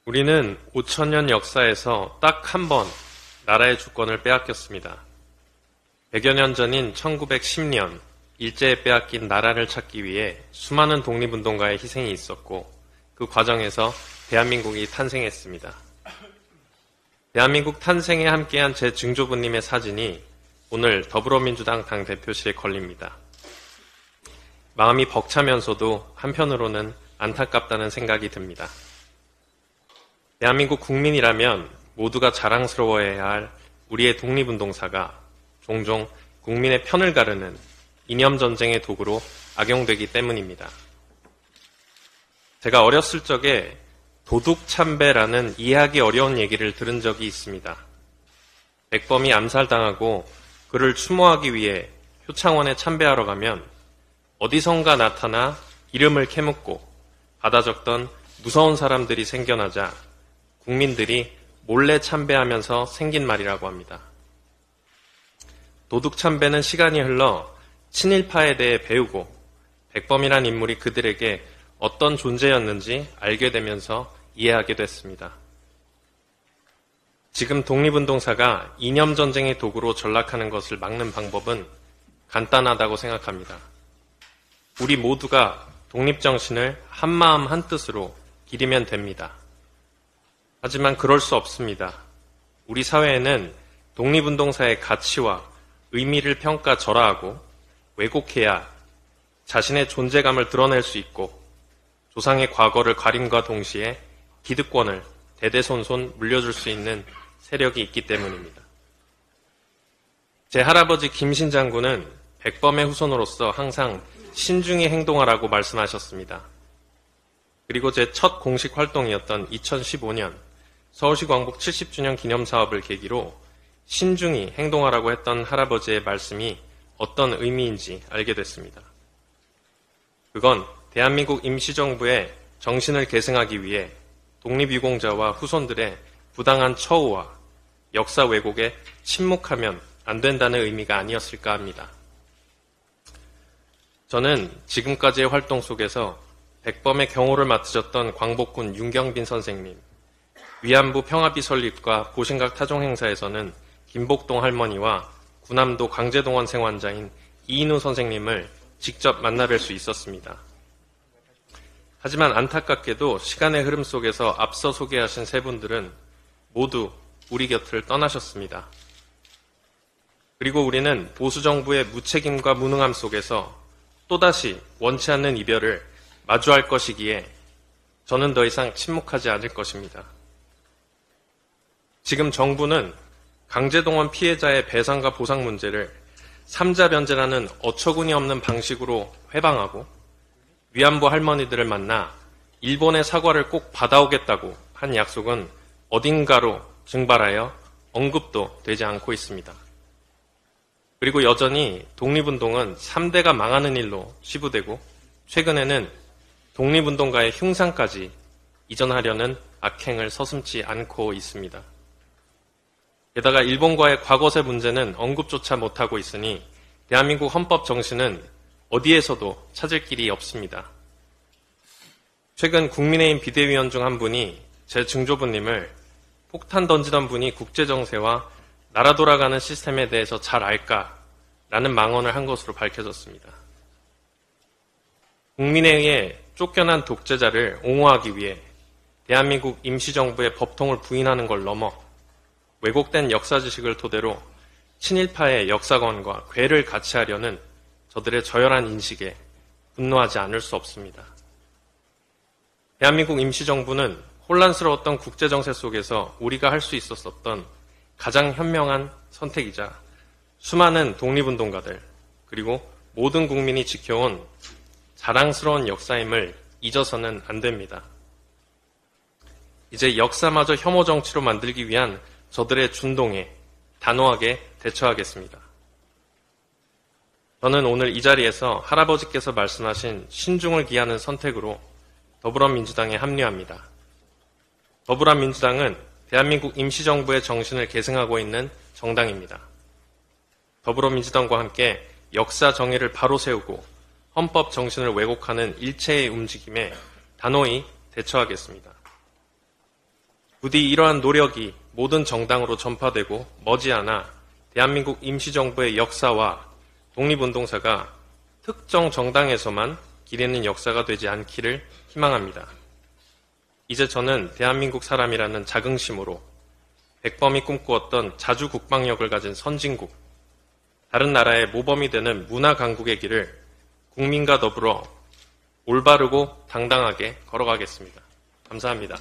우리는 5천년 역사에서 딱 한 번 나라의 주권을 빼앗겼습니다. 100여 년 전인 1910년 일제에 빼앗긴 나라를 찾기 위해 수많은 독립운동가의 희생이 있었고 그 과정에서 대한민국이 탄생했습니다. 대한민국 탄생에 함께한 제 증조부님의 사진이 오늘 더불어민주당 당대표실에 걸립니다. 마음이 벅차면서도 한편으로는 안타깝다는 생각이 듭니다. 대한민국 국민이라면 모두가 자랑스러워해야 할 우리의 독립운동사가 종종 국민의 편을 가르는 이념전쟁의 도구로 악용되기 때문입니다. 제가 어렸을 적에 도둑참배라는 이해하기 어려운 얘기를 들은 적이 있습니다. 백범이 암살당하고 그를 추모하기 위해 효창원에 참배하러 가면 어디선가 나타나 이름을 캐묻고 받아 적던 무서운 사람들이 생겨나자 국민들이 몰래 참배하면서 생긴 말이라고 합니다. 도둑참배는 시간이 흘러 친일파에 대해 배우고 백범이란 인물이 그들에게 어떤 존재였는지 알게 되면서 이해하게 됐습니다. 지금 독립운동사가 이념전쟁의 도구로 전락하는 것을 막는 방법은 간단하다고 생각합니다. 우리 모두가 독립정신을 한마음 한뜻으로 기리면 됩니다. 하지만 그럴 수 없습니다. 우리 사회에는 독립운동사의 가치와 의미를 평가절하하고 왜곡해야 자신의 존재감을 드러낼 수 있고 조상의 과거를 가림과 동시에 기득권을 대대손손 물려줄 수 있는 세력이 있기 때문입니다. 제 할아버지 김신 장군은 백범의 후손으로서 항상 신중히 행동하라고 말씀하셨습니다. 그리고 제 첫 공식 활동이었던 2015년 서울시 광복 70주년 기념사업을 계기로 신중히 행동하라고 했던 할아버지의 말씀이 어떤 의미인지 알게 됐습니다. 그건 대한민국 임시정부의 정신을 계승하기 위해 독립유공자와 후손들의 부당한 처우와 역사 왜곡에 침묵하면 안 된다는 의미가 아니었을까 합니다. 저는 지금까지의 활동 속에서 백범의 경호를 맡으셨던 광복군 윤경빈 선생님, 위안부 평화비 설립과 보신각 타종 행사에서는 김복동 할머니와 구남도 강제동원 생환자인 이인우 선생님을 직접 만나뵐 수 있었습니다. 하지만 안타깝게도 시간의 흐름 속에서 앞서 소개하신 세 분들은 모두 우리 곁을 떠나셨습니다. 그리고 우리는 보수정부의 무책임과 무능함 속에서 또다시 원치 않는 이별을 마주할 것이기에 저는 더 이상 침묵하지 않을 것입니다. 지금 정부는 강제동원 피해자의 배상과 보상 문제를 3자 변제라는 어처구니 없는 방식으로 회방하고 위안부 할머니들을 만나 일본의 사과를 꼭 받아오겠다고 한 약속은 어딘가로 증발하여 언급도 되지 않고 있습니다. 그리고 여전히 독립운동은 3대가 망하는 일로 치부되고 최근에는 독립운동가의 흉상까지 이전하려는 악행을 서슴지 않고 있습니다. 게다가 일본과의 과거세 문제는 언급조차 못하고 있으니 대한민국 헌법 정신은 어디에서도 찾을 길이 없습니다. 최근 국민의힘 비대위원 중 한 분이 제 증조부님을 폭탄 던지던 분이 국제정세와 나라 돌아가는 시스템에 대해서 잘 알까라는 망언을 한 것으로 밝혀졌습니다. 국민에 의해 쫓겨난 독재자를 옹호하기 위해 대한민국 임시정부의 법통을 부인하는 걸 넘어 왜곡된 역사 지식을 토대로 친일파의 역사관과 괴를 같이 하려는 저들의 저열한 인식에 분노하지 않을 수 없습니다. 대한민국 임시정부는 혼란스러웠던 국제정세 속에서 우리가 할 수 있었던 가장 현명한 선택이자 수많은 독립운동가들 그리고 모든 국민이 지켜온 자랑스러운 역사임을 잊어서는 안 됩니다. 이제 역사마저 혐오 정치로 만들기 위한 저들의 준동에 단호하게 대처하겠습니다. 저는 오늘 이 자리에서 할아버지께서 말씀하신 신중을 기하는 선택으로 더불어민주당에 합류합니다. 더불어민주당은 대한민국 임시정부의 정신을 계승하고 있는 정당입니다. 더불어민주당과 함께 역사 정의를 바로 세우고 헌법 정신을 왜곡하는 일체의 움직임에 단호히 대처하겠습니다. 부디 이러한 노력이 모든 정당으로 전파되고 머지않아 대한민국 임시정부의 역사와 독립운동사가 특정 정당에서만 기리는 역사가 되지 않기를 희망합니다. 이제 저는 대한민국 사람이라는 자긍심으로 백범이 꿈꾸었던 자주 국방력을 가진 선진국, 다른 나라의 모범이 되는 문화 강국의 길을 국민과 더불어 올바르고 당당하게 걸어가겠습니다. 감사합니다.